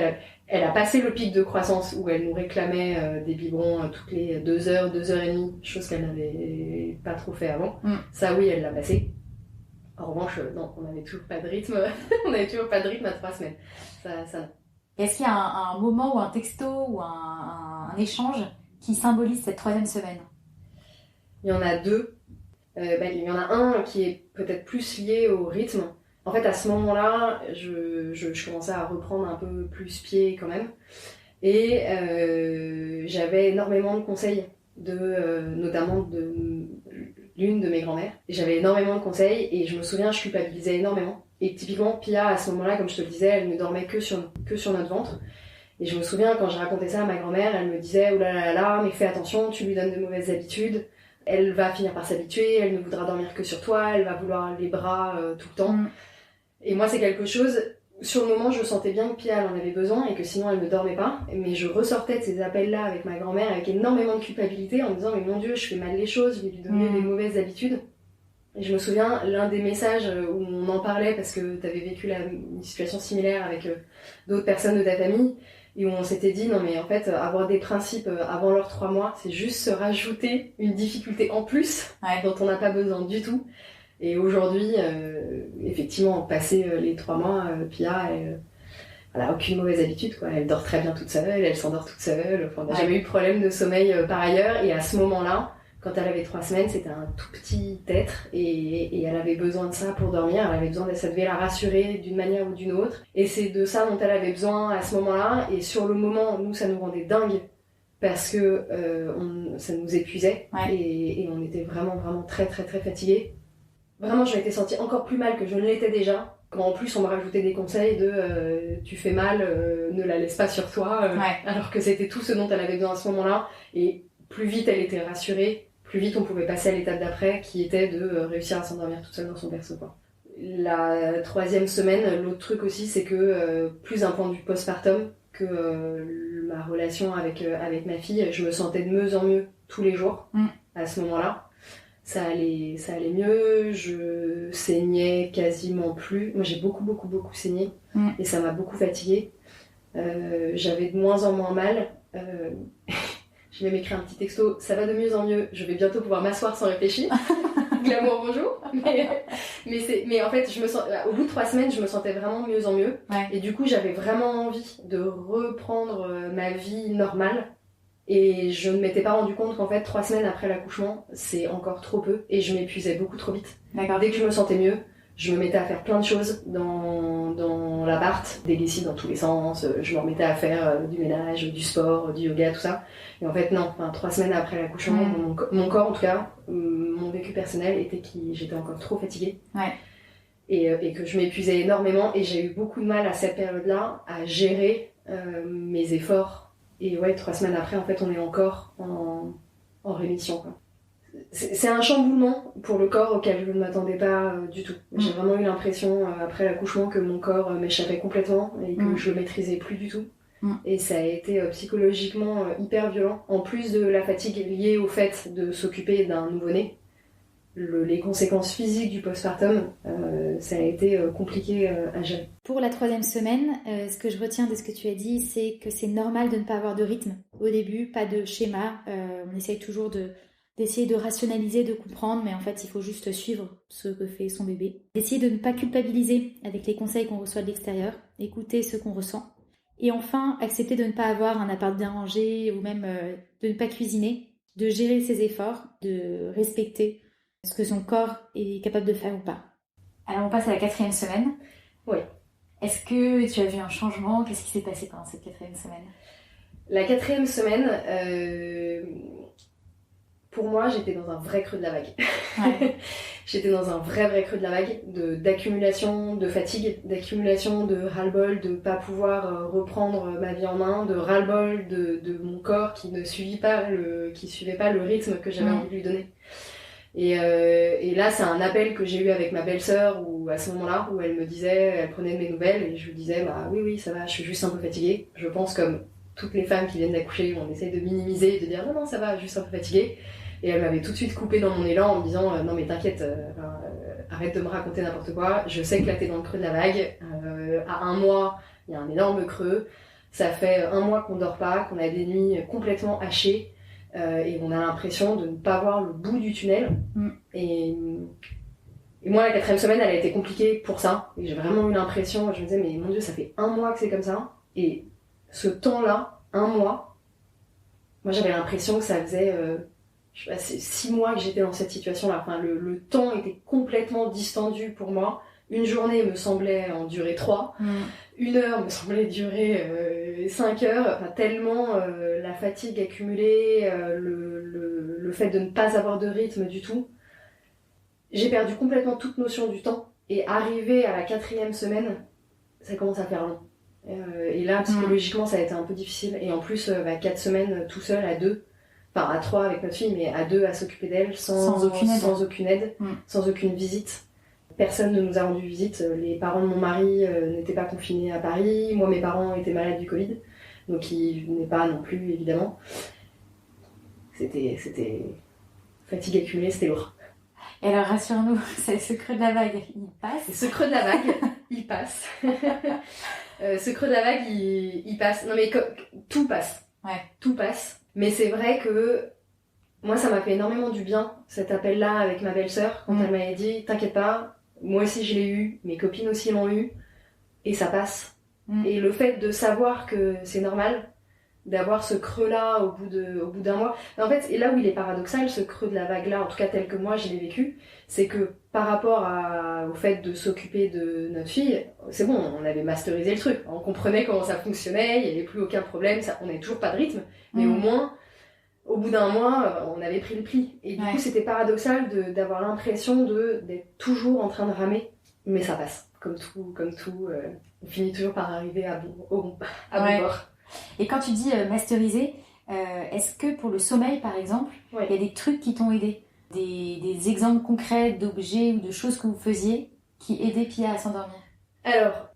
elle a passé le pic de croissance où elle nous réclamait des biberons toutes les 2 heures, 2 heures et demie, chose qu'elle n'avait pas trop fait avant. Ça oui, elle l'a passé. En revanche, non, on n'avait toujours pas de rythme. On n'avait toujours pas de rythme à 3 semaines. Ça non. Est-ce qu'il y a un moment ou un texto ou un échange qui symbolise cette troisième semaine? Il y en a 2. Il y en a un qui est peut-être plus lié au rythme. En fait, à ce moment-là, je commençais à reprendre un peu plus pied quand même. Et j'avais énormément de conseils notamment de l'une de mes grand-mères. J'avais énormément de conseils et je me souviens, je culpabilisais énormément. Et typiquement, Pia, à ce moment-là, comme je te le disais, elle ne dormait que sur notre ventre. Et je me souviens, quand je racontais ça à ma grand-mère, elle me disait « Oh là là là, mais fais attention, tu lui donnes de mauvaises habitudes. Elle va finir par s'habituer, elle ne voudra dormir que sur toi, elle va vouloir les bras tout le temps. » Et moi, c'est quelque chose... Sur le moment, je sentais bien que Pia, elle en avait besoin et que sinon, elle ne dormait pas. Mais je ressortais de ces appels-là avec ma grand-mère avec énormément de culpabilité en me disant « Mais mon Dieu, je fais mal les choses, je vais lui donner des mauvaises habitudes. » Et je me souviens, l'un des messages où on en parlait parce que tu avais vécu une situation similaire avec d'autres personnes de ta famille et où on s'était dit non mais en fait avoir des principes avant leurs 3 mois c'est juste se rajouter une difficulté en plus dont on n'a pas besoin du tout. Et aujourd'hui, effectivement, passé les 3 mois, Pia, elle a aucune mauvaise habitude, quoi. Elle dort très bien toute seule, elle s'endort toute seule. Enfin, on n'a jamais eu de problème de sommeil par ailleurs. Et à ce moment-là, quand elle avait 3 semaines, c'était un tout petit être et elle avait besoin de ça pour dormir. Elle avait besoin ça devait la rassurer d'une manière ou d'une autre. Et c'est de ça dont elle avait besoin à ce moment-là. Et sur le moment, nous, ça nous rendait dingue parce que ça nous épuisait et on était vraiment, vraiment très, très, très fatigués. Vraiment, je m'étais sentie encore plus mal que je ne l'étais déjà. Quand en plus on me rajoutait des conseils de tu fais mal, ne la laisse pas sur toi, alors que c'était tout ce dont elle avait besoin à ce moment-là. Et plus vite elle était rassurée, plus vite on pouvait passer à l'étape d'après, qui était de réussir à s'endormir toute seule dans son berceau, quoi. La 3e semaine, l'autre truc aussi, c'est que plus d'un point de vue postpartum, que ma relation avec ma fille, je me sentais de mieux en mieux tous les jours à ce moment-là. Ça allait mieux, je saignais quasiment plus. Moi, j'ai beaucoup saigné et ça m'a beaucoup fatiguée. J'avais de moins en moins mal. Je vais m'écrire un petit texto, ça va de mieux en mieux, je vais bientôt pouvoir m'asseoir sans réfléchir. Glamour, bonjour. Mais en fait, au bout de 3 semaines, je me sentais vraiment mieux en mieux. Et du coup, j'avais vraiment envie de reprendre ma vie normale. Et je ne m'étais pas rendu compte qu'en fait 3 semaines après l'accouchement c'est encore trop peu et je m'épuisais beaucoup trop vite. D'accord. Dès que je me sentais mieux, je me mettais à faire plein de choses dans l'appart, des lessives dans tous les sens, je me remettais à faire du ménage, du sport, du yoga, tout ça. Et en fait non, 3 semaines après l'accouchement, mon corps en tout cas, mon vécu personnel était que j'étais encore trop fatiguée. Et que je m'épuisais énormément et j'ai eu beaucoup de mal à cette période-là à gérer mes efforts. Et 3 semaines après, en fait, on est encore en rémission, quoi. C'est un chamboulement pour le corps auquel je ne m'attendais pas du tout. J'ai vraiment eu l'impression, après l'accouchement, que mon corps m'échappait complètement et que je le maîtrisais plus du tout. Et ça a été psychologiquement hyper violent. En plus de la fatigue liée au fait de s'occuper d'un nouveau-né, les conséquences physiques du postpartum, ça a été compliqué à gérer. Pour la 3e semaine, ce que je retiens de ce que tu as dit, c'est que c'est normal de ne pas avoir de rythme au début, pas de schéma. On essaye toujours d'essayer de rationaliser, de comprendre, mais en fait, il faut juste suivre ce que fait son bébé. D'essayer de ne pas culpabiliser avec les conseils qu'on reçoit de l'extérieur, écouter ce qu'on ressent. Et enfin, accepter de ne pas avoir un appart bien rangé ou même de ne pas cuisiner, de gérer ses efforts, de respecter ce que son corps est capable de faire ou pas. Alors on passe à la 4e semaine. Oui. Est-ce que tu as vu un changement ? Qu'est-ce qui s'est passé pendant cette 4e semaine ? La 4e semaine, pour moi, j'étais dans un vrai creux de la vague. J'étais dans un vrai creux de la vague, d'accumulation de fatigue, d'accumulation de ras-le-bol, de pas pouvoir reprendre ma vie en main, de ras-le-bol de mon corps qui ne suivait pas le rythme que j'avais envie de lui donner. Et là, c'est un appel que j'ai eu avec ma belle-sœur à ce moment-là, où elle prenait de mes nouvelles et je lui disais, bah oui, ça va, je suis juste un peu fatiguée. Je pense comme toutes les femmes qui viennent d'accoucher, on essaye de minimiser et de dire non, ça va, juste un peu fatiguée. Et elle m'avait tout de suite coupé dans mon élan en me disant, non mais t'inquiète, arrête de me raconter n'importe quoi, je sais que là t'es dans le creux de la vague, à 1 mois, il y a un énorme creux, ça fait 1 mois qu'on dort pas, qu'on a des nuits complètement hachées. Et on a l'impression de ne pas voir le bout du tunnel. Et moi, la 4e semaine, elle a été compliquée pour ça. Et j'ai vraiment eu l'impression, je me disais, mais mon Dieu, ça fait 1 mois que c'est comme ça. Et ce temps-là, 1 mois, moi j'avais l'impression que ça faisait je sais pas, c'est 6 mois que j'étais dans cette situation-là. Enfin, le temps était complètement distendu pour moi. Une journée me semblait en durer 3, 1 heure me semblait durer 5 heures, enfin, tellement la fatigue accumulée, le fait de ne pas avoir de rythme du tout. J'ai perdu complètement toute notion du temps, et arrivé à la 4e semaine, ça commence à faire long. Et là, psychologiquement, ça a été un peu difficile. Et en plus, 4 semaines tout seul, à 2, enfin à 3 avec notre fille, mais à 2 à s'occuper d'elle, sans aucune aide, sans aucune visite. Personne ne nous a rendu visite. Les parents de mon mari n'étaient pas confinés à Paris. Moi, mes parents étaient malades du Covid, donc ils venaient pas non plus, évidemment. C'était fatigue accumulée, c'était lourd. Et alors, rassure-nous, c'est ce creux de la vague, il passe. Ce creux de la vague, il passe. Ce creux de la vague, il passe. Non mais tout passe. Ouais. Tout passe. Mais c'est vrai que moi, ça m'a fait énormément du bien, cet appel-là avec ma belle-sœur, quand elle m'avait dit « T'inquiète pas, moi aussi je l'ai eu, mes copines aussi l'ont eu, et ça passe. » Et le fait de savoir que c'est normal, d'avoir ce creux-là au bout d'un mois. En fait, et là où il est paradoxal, ce creux de la vague-là, en tout cas tel que moi je l'ai vécu, c'est que par rapport au fait de s'occuper de notre fille, c'est bon, on avait masterisé le truc, on comprenait comment ça fonctionnait, il n'y avait plus aucun problème, on n'avait toujours pas de rythme, mais au moins, au bout d'un mois, on avait pris le pli. Et du coup, c'était paradoxal d'avoir l'impression d'être toujours en train de ramer, mais ça passe, comme tout, on finit toujours par arriver à bon bord. Et quand tu dis masteriser, est-ce que pour le sommeil, par exemple, il y a des trucs qui t'ont aidé, des exemples concrets d'objets ou de choses que vous faisiez qui aidaient Pia à s'endormir? Alors,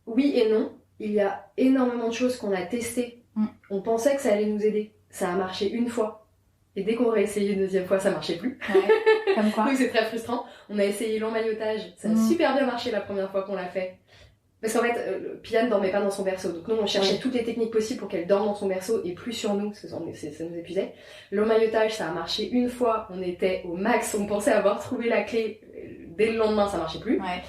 oui et non. Il y a énormément de choses qu'on a testées. On pensait que ça allait nous aider. Ça a marché une fois. Et dès qu'on réessayé une deuxième fois, ça marchait plus. Ouais, comme quoi. Donc c'est très frustrant. On a essayé l'emmaillotage. Ça a super bien marché la première fois qu'on l'a fait. Parce qu'en fait, Pia ne dormait pas dans son berceau. Donc nous, on cherchait toutes les techniques possibles pour qu'elle dorme dans son berceau et plus sur nous, parce que ça nous épuisait. L'emmaillotage, ça a marché une fois. On était au max. On pensait avoir trouvé la clé. Dès le lendemain, ça marchait plus. Ouais.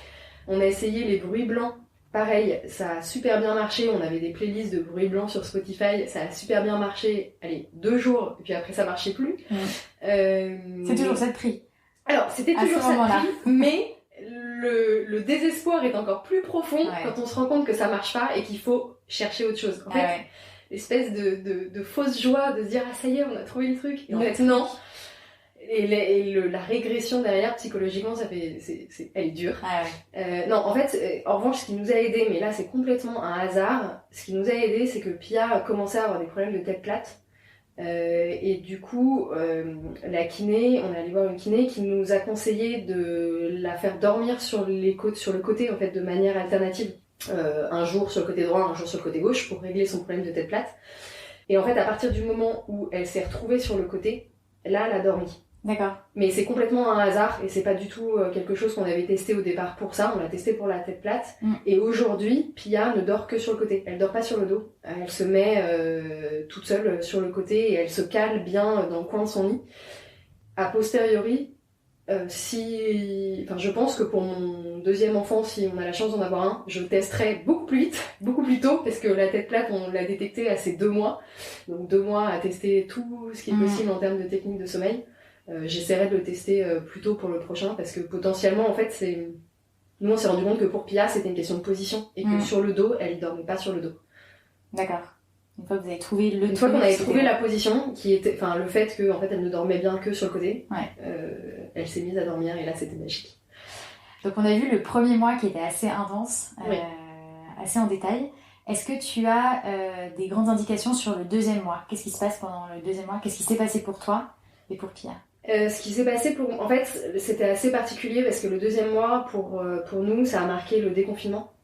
On a essayé les bruits blancs. Pareil, ça a super bien marché. On avait des playlists de bruits blancs sur Spotify. Ça a super bien marché. Allez, 2 jours. Et puis après, ça marchait plus. C'est toujours ça de prix. Alors, c'était toujours ça de prix. Mais le désespoir est encore plus profond quand on se rend compte que ça marche pas et qu'il faut chercher autre chose. En fait, l'espèce de fausse joie de se dire « Ah, ça y est, on a trouvé le truc ». Et en fait, non. Et la régression derrière, psychologiquement, elle est dure. Non, en fait, en revanche, ce qui nous a aidé, mais là, c'est complètement un hasard. Ce qui nous a aidé, c'est que Pia a commencé à avoir des problèmes de tête plate. Et du coup, la kiné, on est allé voir une kiné qui nous a conseillé de la faire dormir sur le côté, en fait, de manière alternative. Un jour sur le côté droit, un jour sur le côté gauche, pour régler son problème de tête plate. Et en fait, à partir du moment où elle s'est retrouvée sur le côté, là, elle a dormi. D'accord. Mais c'est complètement un hasard et c'est pas du tout quelque chose qu'on avait testé au départ pour ça. On l'a testé pour la tête plate. Et aujourd'hui, Pia ne dort que sur le côté. Elle dort pas sur le dos. Elle se met toute seule sur le côté et elle se cale bien dans le coin de son lit. A posteriori, je pense que pour mon deuxième enfant, si on a la chance d'en avoir un, je testerai beaucoup plus vite, beaucoup plus tôt, parce que la tête plate, on l'a détectée à ces 2 mois. Donc 2 mois à tester tout ce qui est possible en termes de technique de sommeil. J'essaierai de le tester plus tôt pour le prochain, parce que potentiellement, en fait, nous on s'est rendu compte que pour Pia, c'était une question de position, et que sur le dos, elle ne dormait pas sur le dos. D'accord. Une fois que vous avez trouvé Une fois qu'on avait trouvé la position, qui était, enfin, le fait qu'en fait, elle ne dormait bien que sur le côté, elle s'est mise à dormir, et là, c'était magique. Donc on a vu le premier mois qui était assez intense, assez en détail. Est-ce que tu as des grandes indications sur le deuxième mois? Qu'est-ce qui se passe pendant le deuxième mois? Qu'est-ce qui s'est passé pour toi et pour Pia? Ce qui s'est passé en fait, c'était assez particulier parce que le deuxième mois, pour nous, ça a marqué le déconfinement.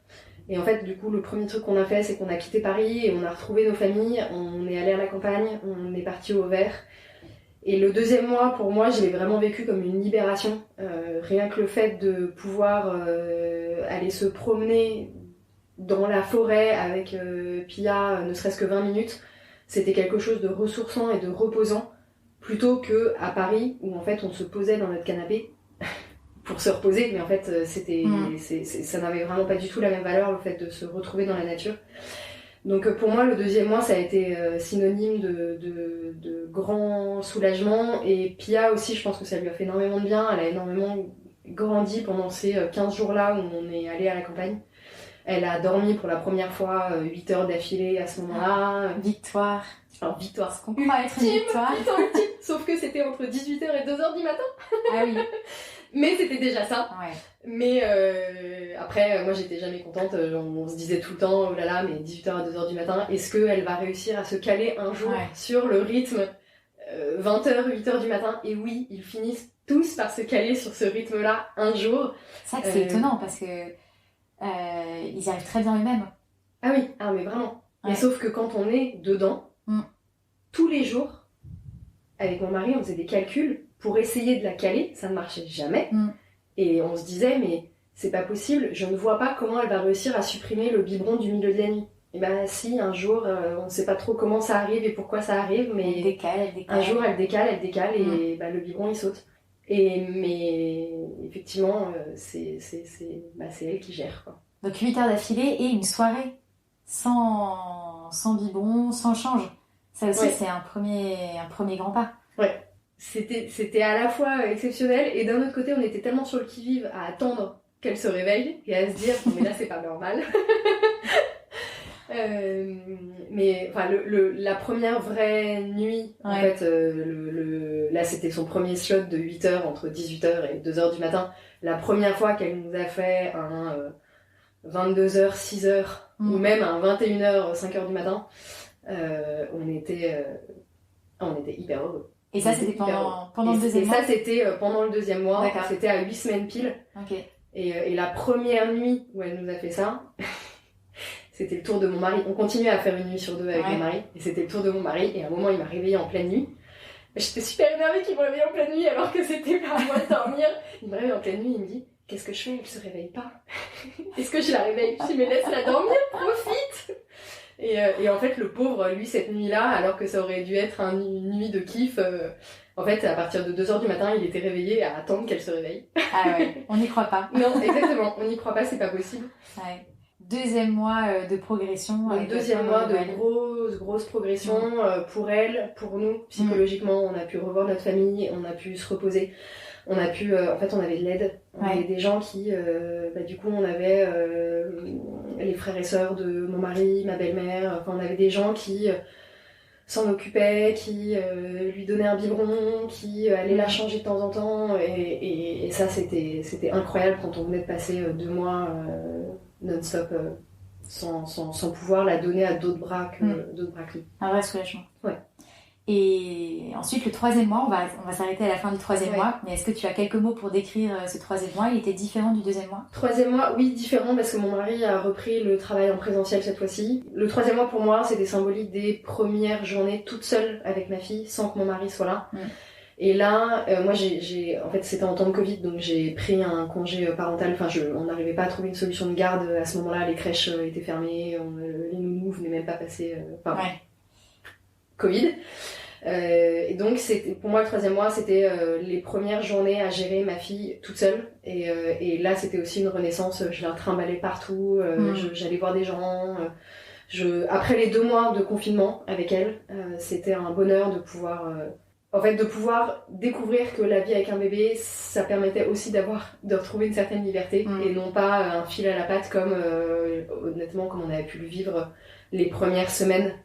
Et en fait, du coup, le premier truc qu'on a fait, c'est qu'on a quitté Paris et on a retrouvé nos familles. On est allé à la campagne, on est parti au vert. Et le deuxième mois, pour moi, je l'ai vraiment vécu comme une libération. Rien que le fait de pouvoir aller se promener dans la forêt avec Pia, ne serait-ce que 20 minutes, c'était quelque chose de ressourçant et de reposant. Plutôt que à Paris où en fait on se posait dans notre canapé pour se reposer, mais en fait ça n'avait vraiment pas du tout la même valeur, le fait de se retrouver dans la nature. Donc pour moi le deuxième mois ça a été synonyme de grand soulagement, et Pia aussi je pense que ça lui a fait énormément de bien. Elle a grandi pendant ces 15 jours-là où on est allé à la campagne. Elle a dormi pour la première fois 8 heures d'affilée à ce moment-là. Victoire. Alors, victoire, ce qu'on croit être une victoire. Sauf que c'était entre 18h et 2h du matin. Ah oui. Mais c'était déjà ça. Ouais. Mais après, moi j'étais jamais contente. On se disait tout le temps, oh là là, mais 18h à 2h du matin, est-ce qu'elle va réussir à se caler un jour sur le rythme 20h, 8h du matin? Et oui, ils finissent tous par se caler sur ce rythme-là un jour. C'est vrai que c'est étonnant parce que ils y arrivent très bien eux-mêmes. Ah oui, ah mais vraiment. Ouais. Et sauf que quand on est dedans, tous les jours, avec mon mari, on faisait des calculs pour essayer de la caler, ça ne marchait jamais. Et on se disait, mais c'est pas possible, je ne vois pas comment elle va réussir à supprimer le biberon du milieu de la nuit. Et ben si, un jour, on ne sait pas trop comment ça arrive et pourquoi ça arrive, mais elle décale. Un jour elle décale et le biberon il saute. Mais effectivement, c'est elle qui gère, quoi. Donc 8 heures d'affilée et une soirée sans biberon, sans change. Ça aussi, c'est un premier grand pas. Ouais. C'était à la fois exceptionnel et d'un autre côté, on était tellement sur le qui-vive à attendre qu'elle se réveille et à se dire, non mais là, c'est pas normal. Mais enfin, la première vraie nuit, en fait, là, c'était son premier slot de 8 heures entre 18h et 2h du matin. La première fois qu'elle nous a fait un 22h, 6h ou même un 21h, 5h du matin, on était hyper heureux. Et ça, c'était pendant le deuxième mois? Et ça, c'était pendant le deuxième mois. D'accord. C'était à 8 semaines pile. Okay. Et la première nuit où elle nous a fait ça, c'était le tour de mon mari. On continuait à faire une nuit sur deux avec mon mari. Et c'était le tour de mon mari. Et à un moment, il m'a réveillée en pleine nuit. J'étais super énervée qu'il me réveille en pleine nuit alors que c'était pas à moi de dormir. Il me réveille en pleine nuit, il me dit, qu'est-ce que je fais? Elle se réveille pas. Est-ce que je la réveille? Je dis, mais laisse-la dormir, profite! Et en fait, le pauvre, lui, cette nuit-là, alors que ça aurait dû être une nuit de kiff, en fait, à partir de 2h du matin, il était réveillé à attendre qu'elle se réveille. Ah ouais, on n'y croit pas. Non, exactement, on n'y croit pas, c'est pas possible. Ouais. Deuxième mois de progression. Donc, deuxième mois de grosse progression pour elle, pour nous, psychologiquement. On a pu revoir notre famille, on a pu se reposer. On a pu, en fait, on avait de l'aide. On avait des gens qui, du coup, on avait les frères et sœurs de mon mari, ma belle-mère. Enfin, on avait des gens qui s'en occupaient, qui lui donnaient un biberon, qui allaient la changer de temps en temps. Et ça, c'était incroyable quand on venait de passer 2 mois non-stop sans pouvoir la donner à d'autres bras que nous. Un vrai soulagement. Ouais. Et ensuite, le troisième mois, on va s'arrêter à la fin du troisième mois. Mais est-ce que tu as quelques mots pour décrire ce troisième mois? Il était différent du deuxième mois? Troisième mois, oui, différent parce que mon mari a repris le travail en présentiel cette fois-ci. Le troisième mois, pour moi, c'était symbolique des premières journées toute seule avec ma fille, sans que mon mari soit là. Et là, moi, en fait, c'était en temps de Covid, donc j'ai pris un congé parental. Enfin, on n'arrivait pas à trouver une solution de garde à ce moment-là. Les crèches étaient fermées, les nounous venaient même pas passer. Covid. Et donc, pour moi, le troisième mois, c'était les premières journées à gérer ma fille toute seule. Et là, c'était aussi une renaissance. Je la trimballais partout. J'allais voir des gens. Après les 2 mois de confinement avec elle, c'était un bonheur de pouvoir... de pouvoir découvrir que la vie avec un bébé, ça permettait aussi de retrouver une certaine liberté et non pas un fil à la patte comme, honnêtement, comme on avait pu le vivre les premières semaines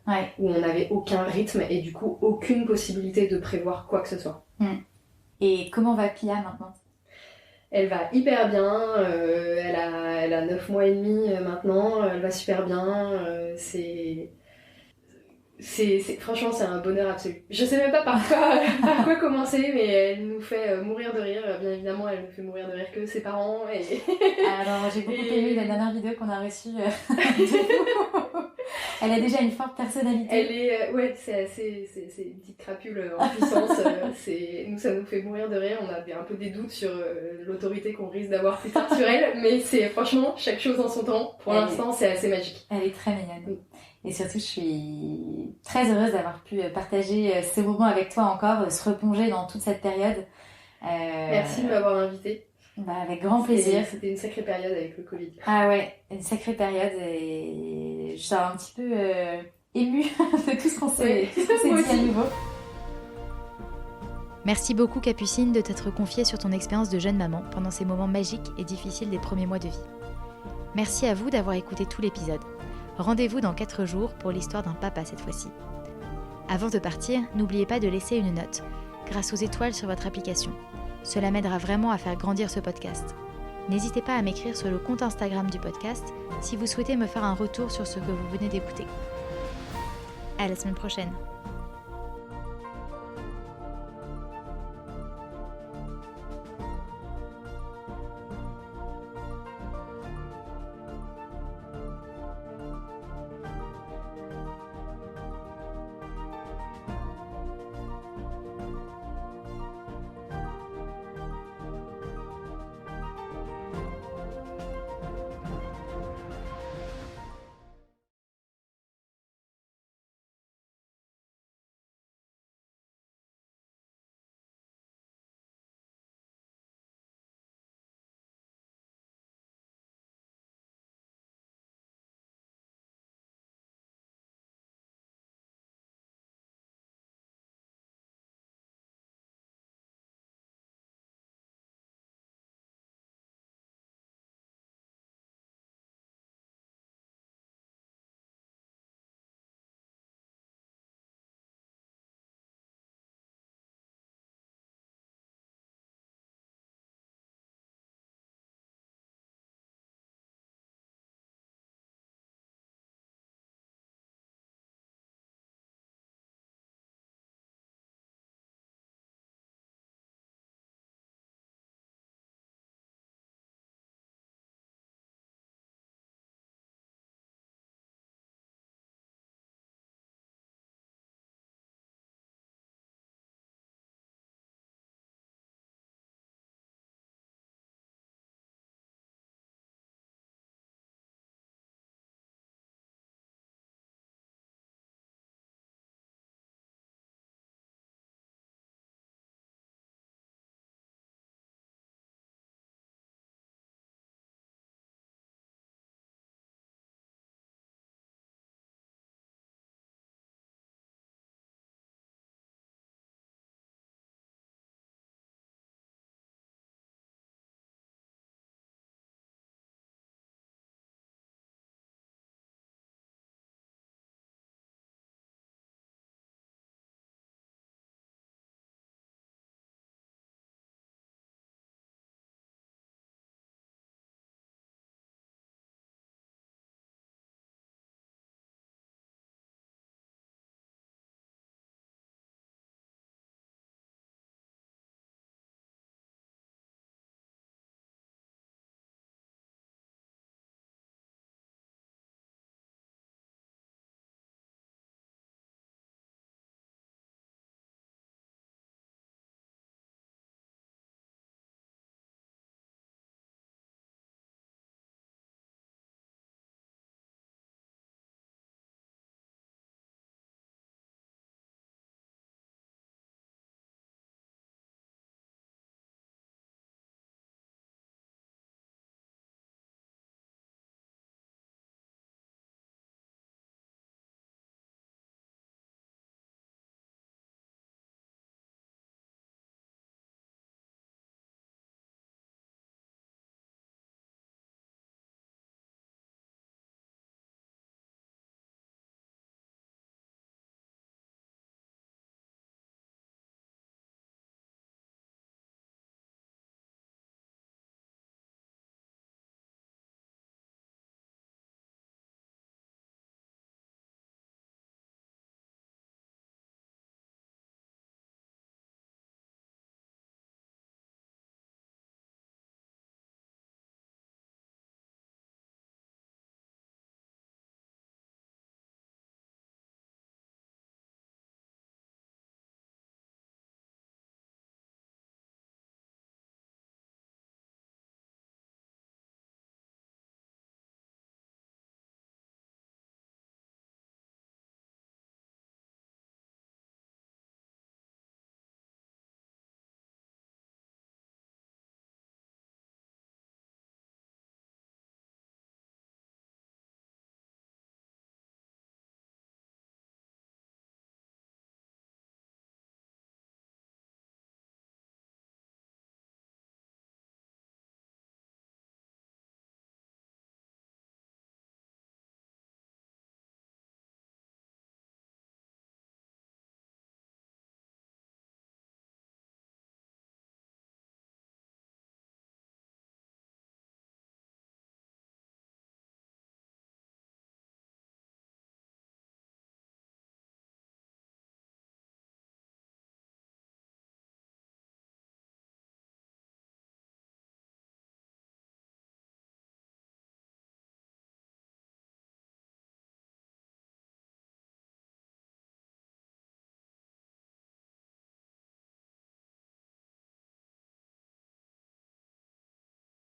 où on n'avait aucun rythme et du coup aucune possibilité de prévoir quoi que ce soit. Et comment va Pia maintenant? Elle va hyper bien, elle a 9 mois et demi maintenant, elle va super bien, franchement, c'est un bonheur absolu. Je sais même pas par quoi commencer, mais elle nous fait mourir de rire. Bien évidemment, elle ne fait mourir de rire que ses parents. Alors, j'ai beaucoup aimé la dernière vidéo qu'on a reçue. Elle a déjà une forte personnalité. Elle est, c'est une petite crapule en puissance. Nous, ça nous fait mourir de rire. On a un peu des doutes sur l'autorité qu'on risque d'avoir plus tard sur elle, mais c'est franchement chaque chose en son temps. Pour l'instant, c'est assez magique. Elle est très mignonne. Et surtout, je suis très heureuse d'avoir pu partager ces moments avec toi encore, se replonger dans toute cette période. Merci de m'avoir invitée. Avec grand plaisir. C'était une sacrée période avec le Covid. Ah ouais, une sacrée période et je suis un petit peu émue de tout ce qu'on s'est dit à nouveau. Merci beaucoup Capucine de t'être confiée sur ton expérience de jeune maman pendant ces moments magiques et difficiles des premiers mois de vie. Merci à vous d'avoir écouté tout l'épisode. Rendez-vous dans 4 jours pour l'histoire d'un papa cette fois-ci. Avant de partir, n'oubliez pas de laisser une note, grâce aux étoiles sur votre application. Cela m'aidera vraiment à faire grandir ce podcast. N'hésitez pas à m'écrire sur le compte Instagram du podcast si vous souhaitez me faire un retour sur ce que vous venez d'écouter. À la semaine prochaine.